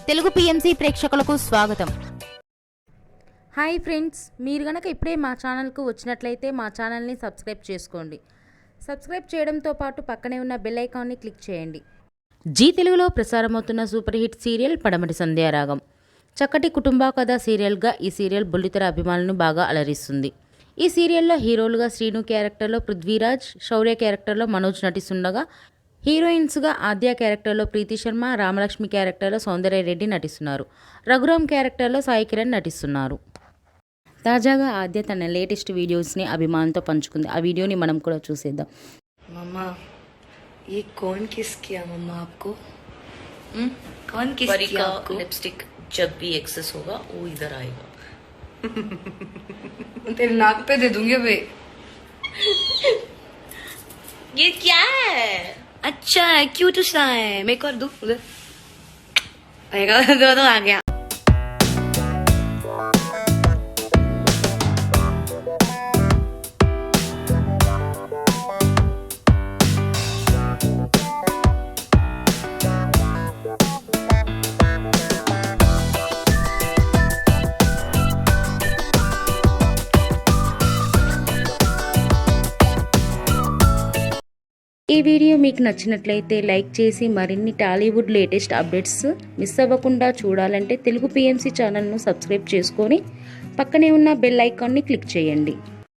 Telugu PMC ప్రేక్షకులకు స్వాగతం. Hi friends, మీరు గనక ఇప్పుడే మా ఛానల్కు వచ్చినట్లయితే మా ఛానల్ని సబ్స్క్రైబ్ చేసుకోండి. సబ్స్క్రైబ్ చేయడంతో పాటు పక్కనే ఉన్న బెల్ ఐకాన్ని క్లిక్ చేయండి. జీ తెలుగులో ప్రసారమవుతున్న సూపర్ హిట్ సీరియల్ పడమటి సంధ్యారాగం. చక్కటి కుటుంబ కథ సీరియల్గా ఈ సీరియల్ బుల్లితెర అభిమానులను బాగా అలరిస్తుంది. ఈ సీరియల్లో హీరోలుగా శ్రీను క్యారెక్టర్లో పృథ్వీరాజ్, శౌర్య క్యారెక్టర్లో మనోజ్ నటిస్తుండగా హీరోయిన్స్గా ఆద్య క్యారెక్టర్లో ప్రీతి శర్మ, రామలక్ష్మి క్యారెక్టర్లో సౌందర్య రెడ్డి నటిస్తున్నారు. రఘురామ్ క్యారెక్టర్లో సాయి కిరణ్ నటిస్తున్నారు. తాజాగా ఆద్య తన లేటెస్ట్ వీడియోస్ని అభిమానులతో పంచుకుంది. ఆ వీడియోని మనం కూడా చూసేద్దాం. मम्मा ये कौन किस किया मम्मा आपको? कौन किस किया आपको? लिपस्टिक जब भी एक्सेस होगा वो इधर आएगा. तेरे नाक पे दे दूंगी अबे. ये क्या है? अच्छा है, क्यूट सा है. मैं कर दूं उधर. आएगा दो आ गया. ఈ వీడియో మీకు నచ్చినట్లయితే లైక్ చేసి మరిన్ని టాలీవుడ్ లేటెస్ట్ అప్డేట్స్ మిస్ అవ్వకుండా చూడాలంటే తెలుగు పిఎంసి ఛానల్ను సబ్స్క్రైబ్ చేసుకొని పక్కనే ఉన్న బెల్ ఐకాన్ని క్లిక్ చేయండి.